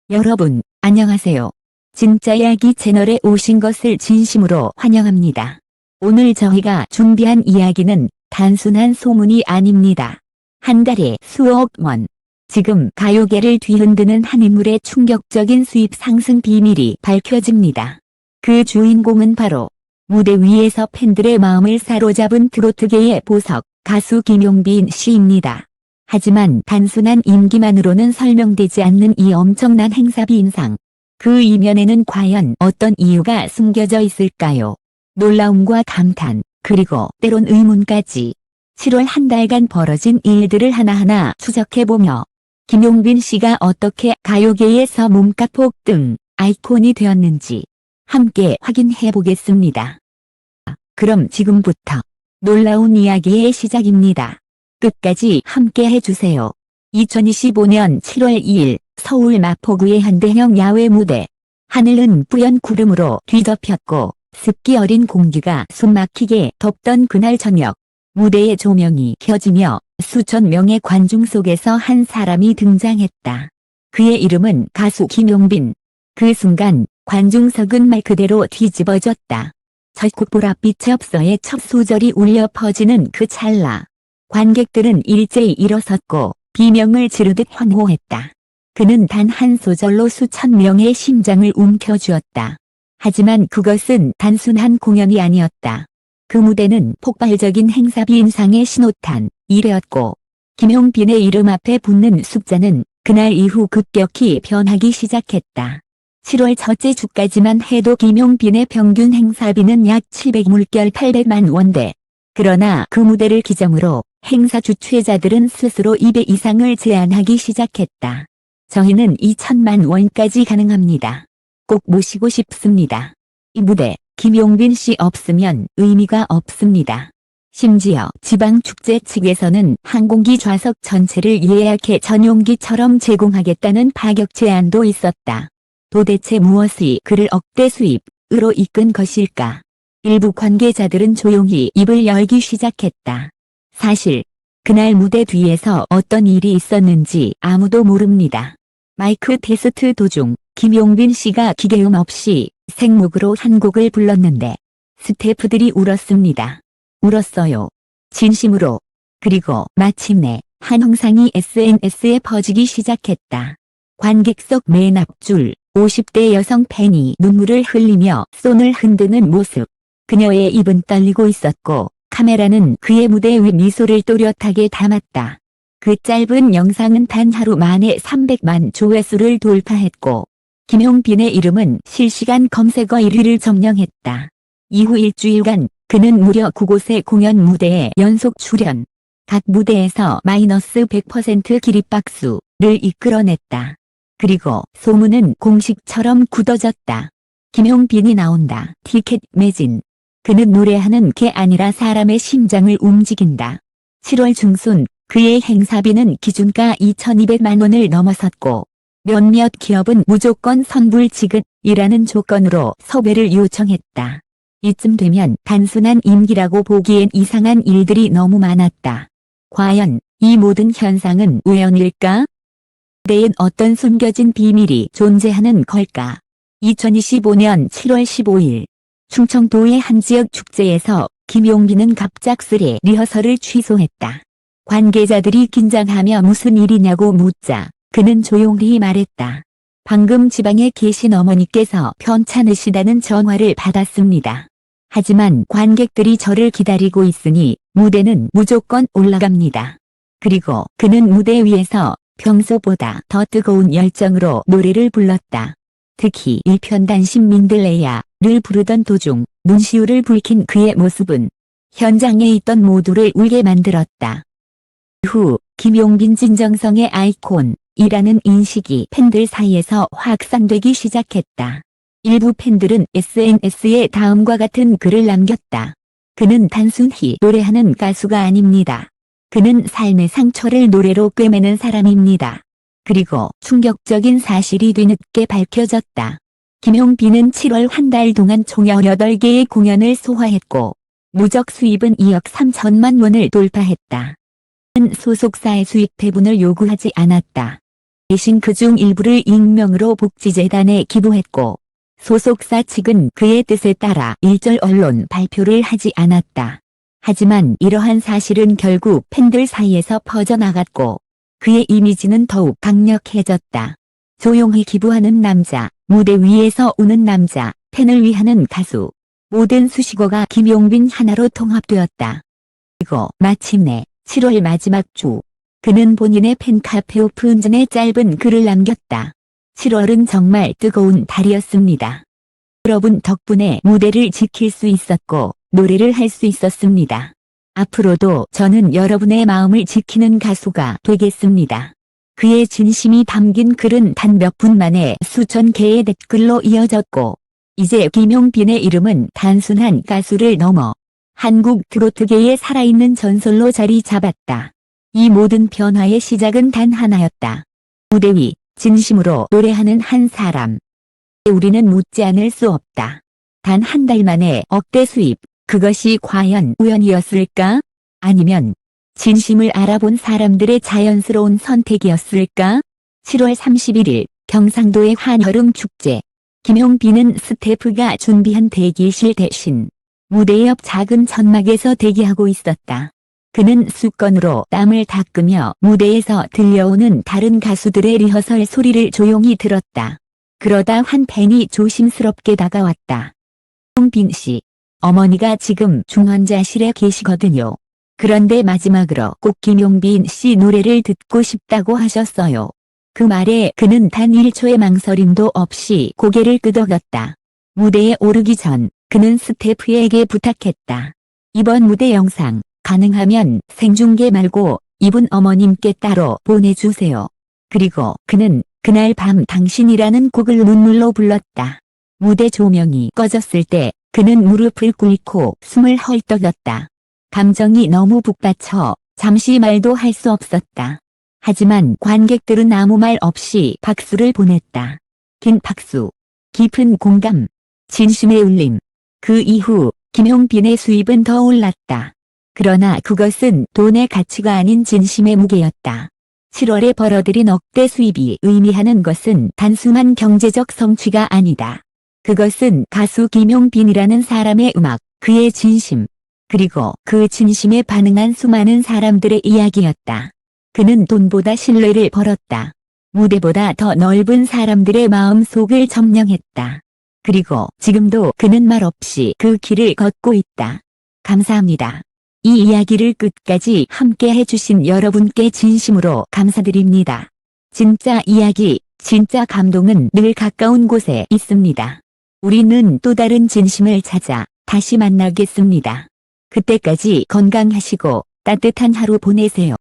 여러분, 안녕하세요. 진짜 이야기 채널에 오신 것을 진심으로 환영합니다. 오늘 저희가 준비한 이야기는 단순한 소문이 아닙니다. 한 달에 수억 원. 지금 가요계를 뒤흔드는 한 인물의 충격적인 수입 상승 비밀이 밝혀집니다. 그 주인공은 바로 무대 위에서 팬들의 마음을 사로잡은 트로트계의 보석, 가수 김용빈 씨입니다. 하지만 단순한 인기만으로는 설명되지 않는 이 엄청난 행사비 인상. 그 이면에는 과연 어떤 이유가 숨겨져 있을까요? 놀라움과 감탄, 그리고 때론 의문까지. 7월 한 달간 벌어진 일들을 하나하나 추적해보며 김용빈 씨가 어떻게 가요계에서 몸값 폭등 아이콘이 되었는지 함께 확인해보겠습니다. 그럼 지금부터 놀라운 이야기의 시작입니다. 끝까지 함께 해주세요. 2025년 7월 2일 서울 마포구의 현대형 야외 무대. 하늘은 뿌연 구름으로 뒤덮였고 습기 어린 공기가 숨막히게 덥던 그날 저녁. 무대의 조명이 켜지며 수천 명의 관중 속에서 한 사람이 등장했다. 그의 이름은 가수 김용빈. 그 순간 관중석은 말 그대로 뒤집어졌다. 적국 보랏빛 엽서의 첫 소절이 울려 퍼지는 그 찰나. 관객들은 일제히 일어섰고 비명을 지르듯 환호했다. 그는 단 한 소절로 수천 명의 심장을 움켜쥐었다. 하지만 그것은 단순한 공연이 아니었다. 그 무대는 폭발적인 행사비 인상의 신호탄이었고 김용빈의 이름 앞에 붙는 숫자는 그날 이후 급격히 변하기 시작했다. 7월 첫째 주까지만 해도 김용빈의 평균 행사비는 약 700물결 800만 원대. 그러나 그 무대를 기점으로 행사 주최자들은 스스로 2배 이상을 제안하기 시작했다. 저희는 2천만 원까지 가능합니다. 꼭 모시고 싶습니다. 이 무대, 김용빈 씨 없으면 의미가 없습니다. 심지어 지방축제 측에서는 항공기 좌석 전체를 예약해 전용기처럼 제공하겠다는 파격 제안도 있었다. 도대체 무엇이 그를 억대 수입으로 이끈 것일까? 일부 관계자들은 조용히 입을 열기 시작했다. 사실 그날 무대 뒤에서 어떤 일이 있었는지 아무도 모릅니다. 마이크 테스트 도중 김용빈 씨가 기계음 없이 생목으로 한 곡을 불렀는데 스태프들이 울었습니다. 울었어요. 진심으로. 그리고 마침내 한 영상이 SNS에 퍼지기 시작했다. 관객석 맨 앞줄 50대 여성 팬이 눈물을 흘리며 손을 흔드는 모습. 그녀의 입은 떨리고 있었고 카메라는 그의 무대 위 미소를 또렷하게 담았다. 그 짧은 영상은 단 하루 만에 300만 조회수를 돌파했고 김용빈의 이름은 실시간 검색어 1위를 점령했다. 이후 일주일간 그는 무려 9곳의 공연 무대에 연속 출연. 각 무대에서 마이너스 100% 기립박수를 이끌어냈다. 그리고 소문은 공식처럼 굳어졌다. 김용빈이 나온다. 티켓 매진. 그는 노래하는 게 아니라 사람의 심장을 움직인다. 7월 중순 그의 행사비는 기준가 2,200만 원을 넘어섰고 몇몇 기업은 무조건 선불 지급이라는 조건으로 섭외를 요청했다. 이쯤 되면 단순한 임기라고 보기엔 이상한 일들이 너무 많았다. 과연 이 모든 현상은 우연일까? 무대엔 어떤 숨겨진 비밀이 존재하는 걸까? 2025년 7월 15일 충청도의 한 지역 축제에서 김용빈은 갑작스레 리허설을 취소했다. 관계자들이 긴장하며 무슨 일이냐고 묻자 그는 조용히 말했다. 방금 지방에 계신 어머니께서 편찮으시다는 전화를 받았습니다. 하지만 관객들이 저를 기다리고 있으니 무대는 무조건 올라갑니다. 그리고 그는 무대 위에서 평소보다 더 뜨거운 열정으로 노래를 불렀다. 특히 일편단심 민들레야를 부르던 도중 눈시울을 붉힌 그의 모습은 현장에 있던 모두를 울게 만들었다. 이후 김용빈 진정성의 아이콘이라는 인식이 팬들 사이에서 확산되기 시작했다. 일부 팬들은 SNS에 다음과 같은 글을 남겼다. 그는 단순히 노래하는 가수가 아닙니다. 그는 삶의 상처를 노래로 꿰매는 사람입니다. 그리고 충격적인 사실이 뒤늦게 밝혀졌다. 김용빈은 7월 한 달 동안 총 18개의 공연을 소화했고 누적 수입은 2억 3천만 원을 돌파했다. 소속사의 수익 배분을 요구하지 않았다. 대신 그중 일부를 익명으로 복지재단에 기부했고 소속사 측은 그의 뜻에 따라 일절 언론 발표를 하지 않았다. 하지만 이러한 사실은 결국 팬들 사이에서 퍼져나갔고 그의 이미지는 더욱 강력해졌다. 조용히 기부하는 남자, 무대 위에서 우는 남자, 팬을 위하는 가수. 모든 수식어가 김용빈 하나로 통합되었다. 그리고 마침내 7월 마지막 주 그는 본인의 팬카페 오픈 전에 짧은 글을 남겼다. 7월은 정말 뜨거운 달이었습니다. 여러분 덕분에 무대를 지킬 수 있었고 노래를 할 수 있었습니다. 앞으로도 저는 여러분의 마음을 지키는 가수가 되겠습니다. 그의 진심이 담긴 글은 단 몇 분 만에 수천 개의 댓글로 이어졌고 이제 김용빈의 이름은 단순한 가수를 넘어 한국 트로트계의 살아있는 전설로 자리 잡았다. 이 모든 변화의 시작은 단 하나였다. 무대 위 진심으로 노래하는 한 사람. 우리는 묻지 않을 수 없다. 단 한 달 만에 억대 수입. 그것이 과연 우연이었을까? 아니면 진심을 알아본 사람들의 자연스러운 선택이었을까? 7월 31일 경상도의 한여름 축제. 김용빈은 스태프가 준비한 대기실 대신 무대 옆 작은 천막에서 대기하고 있었다. 그는 수건으로 땀을 닦으며 무대에서 들려오는 다른 가수들의 리허설 소리를 조용히 들었다. 그러다 한 팬이 조심스럽게 다가왔다. 용빈 씨, 어머니가 지금 중환자실에 계시거든요. 그런데 마지막으로 꼭 김용빈 씨 노래를 듣고 싶다고 하셨어요. 그 말에 그는 단 1초의 망설임도 없이 고개를 끄덕였다. 무대에 오르기 전 그는 스태프에게 부탁했다. 이번 무대 영상 가능하면 생중계 말고 이분 어머님께 따로 보내주세요. 그리고 그는 그날 밤 당신이라는 곡을 눈물로 불렀다. 무대 조명이 꺼졌을 때 그는 무릎을 꿇고 숨을 헐떡였다. 감정이 너무 북받쳐 잠시 말도 할 수 없었다. 하지만 관객들은 아무 말 없이 박수를 보냈다. 긴 박수, 깊은 공감, 진심의 울림. 그 이후 김용빈의 수입은 더 올랐다. 그러나 그것은 돈의 가치가 아닌 진심의 무게였다. 7월에 벌어들인 억대 수입이 의미하는 것은 단순한 경제적 성취가 아니다. 그것은 가수 김용빈이라는 사람의 음악, 그의 진심, 그리고 그 진심에 반응한 수많은 사람들의 이야기였다. 그는 돈보다 신뢰를 벌었다. 무대보다 더 넓은 사람들의 마음속을 점령했다. 그리고 지금도 그는 말없이 그 길을 걷고 있다. 감사합니다. 이 이야기를 끝까지 함께 해주신 여러분께 진심으로 감사드립니다. 진짜 이야기, 진짜 감동은 늘 가까운 곳에 있습니다. 우리는 또 다른 진심을 찾아 다시 만나겠습니다. 그때까지 건강하시고 따뜻한 하루 보내세요.